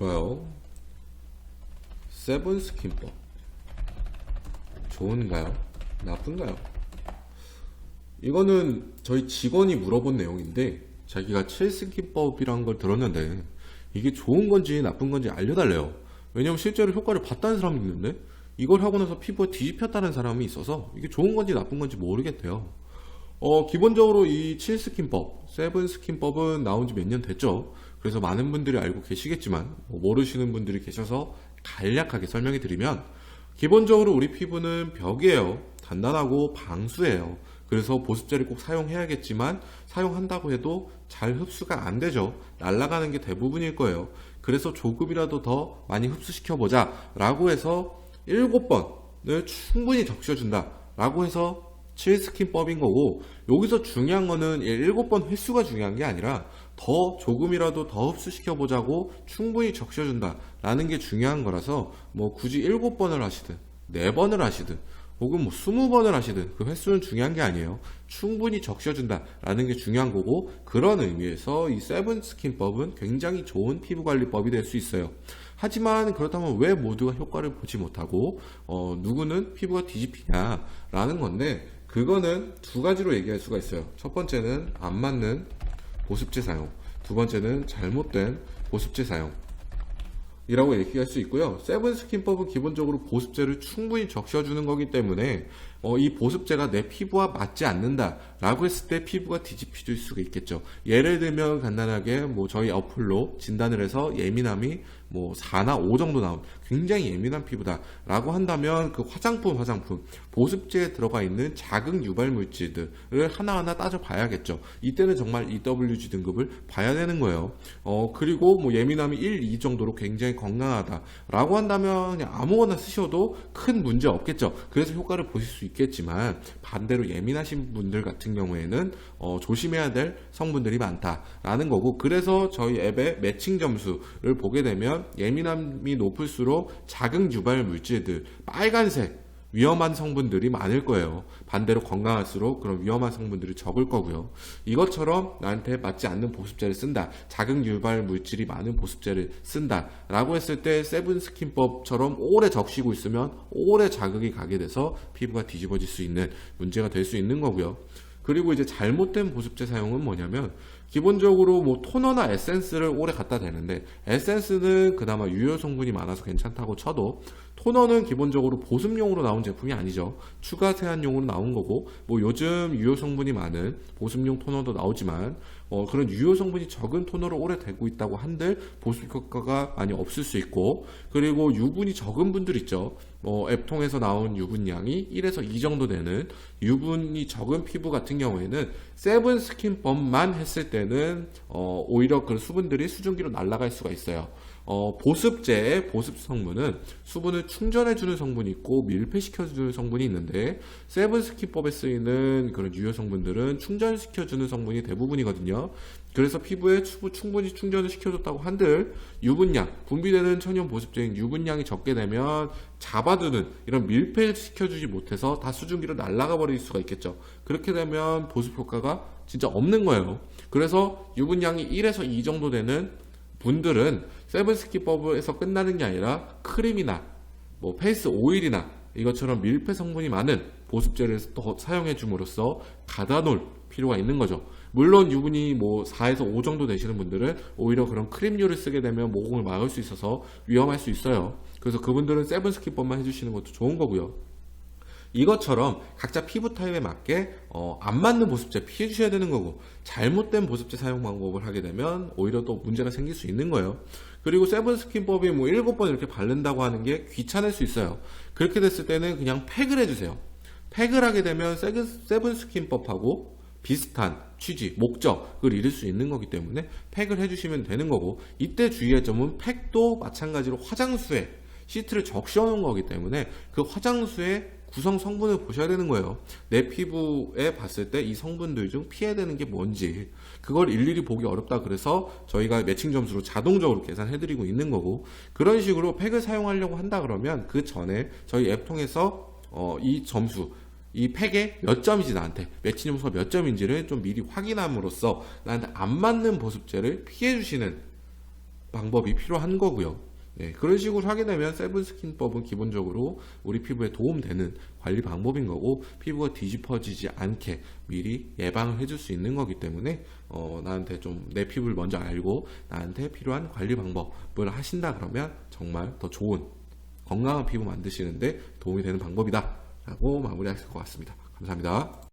좋아요. 세븐 스킨법 좋은가요? 나쁜가요? 이거는 저희 직원이 물어본 내용인데 자기가 7스킨법이라는 걸 들었는데 이게 좋은 건지 나쁜 건지 알려달래요. 왜냐면 실제로 효과를 봤다는 사람이 있는데 이걸 하고 나서 피부가 뒤집혔다는 사람이 있어서 이게 좋은 건지 나쁜 건지 모르겠대요. 기본적으로 이 7스킨법, 7스킨법은 나온 지 몇 년 됐죠. 그래서 많은 분들이 알고 계시겠지만 모르시는 분들이 계셔서 간략하게 설명해 드리면 기본적으로 우리 피부는 벽이에요. 단단하고 방수해요. 그래서 보습제를 꼭 사용해야겠지만 사용한다고 해도 잘 흡수가 안 되죠. 날아가는 게 대부분일 거예요. 그래서 조금이라도 더 많이 흡수시켜보자 라고 해서 7번을 충분히 적셔준다 라고 해서 7스킨법인 거고, 여기서 중요한 거는 7번 횟수가 중요한 게 아니라 더 조금이라도 더 흡수시켜 보자고 충분히 적셔준다 라는 게 중요한 거라서 뭐 굳이 7번을 하시든 4번을 하시든 혹은 뭐 20번을 하시든 그 횟수는 중요한 게 아니에요. 충분히 적셔준다 라는 게 중요한 거고, 그런 의미에서 이 세븐스킨법은 굉장히 좋은 피부관리법이 될 수 있어요. 하지만 그렇다면 왜 모두가 효과를 보지 못하고 누구는 피부가 뒤집히냐 라는 건데, 그거는 두 가지로 얘기할 수가 있어요. 첫 번째는 안 맞는 보습제 사용, 두 번째는 잘못된 보습제 사용 이라고 얘기할 수 있고요. 세븐스킨법은 기본적으로 보습제를 충분히 적셔주는 거기 때문에 이 보습제가 내 피부와 맞지 않는다 라고 했을 때 피부가 뒤집힐 수가 있겠죠. 예를 들면 간단하게 뭐 저희 어플로 진단을 해서 예민함이 뭐 4나 5 정도 나온 굉장히 예민한 피부다 라고 한다면 그 화장품 보습제에 들어가 있는 자극 유발 물질들을 하나하나 따져 봐야겠죠. 이때는 정말 EWG 등급을 봐야 되는 거예요. 그리고 뭐 예민함이 1, 2 정도로 굉장히 건강하다 라고 한다면 그냥 아무거나 쓰셔도 큰 문제 없겠죠. 그래서 효과를 보실 수 있겠지만 반대로 예민하신 분들 같은 경우에는 조심해야 될 성분들이 많다라는 거고, 그래서 저희 앱의 매칭 점수를 보게 되면 예민함이 높을수록 자극 유발 물질들 빨간색 위험한 성분들이 많을 거예요. 반대로 건강할수록 그런 위험한 성분들이 적을 거고요. 이것처럼 나한테 맞지 않는 보습제를 쓴다, 자극 유발 물질이 많은 보습제를 쓴다 라고 했을 때 세븐스킨법처럼 오래 적시고 있으면 오래 자극이 가게 돼서 피부가 뒤집어질 수 있는 문제가 될 수 있는 거고요. 그리고 이제 잘못된 보습제 사용은 뭐냐면, 기본적으로 뭐 토너나 에센스를 오래 갖다 대는데, 에센스는 그나마 유효 성분이 많아서 괜찮다고 쳐도 토너는 기본적으로 보습용으로 나온 제품이 아니죠. 추가 세안용으로 나온 거고, 뭐 요즘 유효 성분이 많은 보습용 토너도 나오지만 그런 유효 성분이 적은 토너를 오래 대고 있다고 한들 보습 효과가 많이 없을 수 있고, 그리고 유분이 적은 분들 있죠. 앱통에서 나온 유분량이 1에서 2 정도 되는 유분이 적은 피부 같은 경우에는 세븐스킨법만 했을 때는 오히려 그 수분들이 수증기로 날아갈 수가 있어요. 보습제의 보습 성분은 수분을 충전해주는 성분이 있고 밀폐시켜주는 성분이 있는데, 세븐스킨법에 쓰이는 그런 유효 성분들은 충전시켜주는 성분이 대부분이거든요. 그래서 피부에 충분히 충전을 시켜줬다고 한들 유분량, 분비되는 천연 보습제인 유분량이 적게 되면 잡아두는 이런 밀폐시켜주지 못해서 다 수증기로 날아가 버릴 수가 있겠죠. 그렇게 되면 보습 효과가 진짜 없는 거예요. 그래서 유분량이 1에서 2 정도 되는 분들은 세븐스킨법에서 끝나는 게 아니라 크림이나 뭐 페이스 오일이나 이것처럼 밀폐 성분이 많은 보습제를 더 사용해 줌으로써 가다놓을 필요가 있는 거죠. 물론 유분이 뭐 4에서 5 정도 되시는 분들은 오히려 그런 크림류를 쓰게 되면 모공을 막을 수 있어서 위험할 수 있어요. 그래서 그분들은 세븐스킨법만 해주시는 것도 좋은 거고요. 이것처럼 각자 피부 타입에 맞게 안 맞는 보습제 피해 주셔야 되는 거고, 잘못된 보습제 사용 방법을 하게 되면 오히려 또 문제가 생길 수 있는 거예요. 그리고 세븐스킨법이 뭐 7번 이렇게 바른다고 하는 게 귀찮을 수 있어요. 그렇게 됐을 때는 그냥 팩을 해주세요. 팩을 하게 되면 세븐스킨법하고 비슷한 취지, 목적을 이룰 수 있는 거기 때문에 팩을 해주시면 되는 거고, 이때 주의할 점은 팩도 마찬가지로 화장수에 시트를 적셔 놓은 거기 때문에 그 화장수에 구성 성분을 보셔야 되는 거예요. 내 피부에 봤을 때 이 성분들 중 피해야 되는 게 뭔지 그걸 일일이 보기 어렵다 그래서 저희가 매칭 점수로 자동적으로 계산해 드리고 있는 거고, 그런 식으로 팩을 사용하려고 한다 그러면 그 전에 저희 앱 통해서 이 점수, 이 팩에 몇 점이지, 나한테 매칭 점수가 몇 점인지를 좀 미리 확인함으로써 나한테 안 맞는 보습제를 피해 주시는 방법이 필요한 거고요. 예, 그런 식으로 하게 되면 세븐스킨법은 기본적으로 우리 피부에 도움되는 관리 방법인 거고, 피부가 뒤집어지지 않게 미리 예방을 해줄 수 있는 거기 때문에 나한테 좀 내 피부를 먼저 알고 나한테 필요한 관리 방법을 하신다 그러면 정말 더 좋은 건강한 피부 만드시는데 도움이 되는 방법이다 라고 마무리하실 것 같습니다. 감사합니다.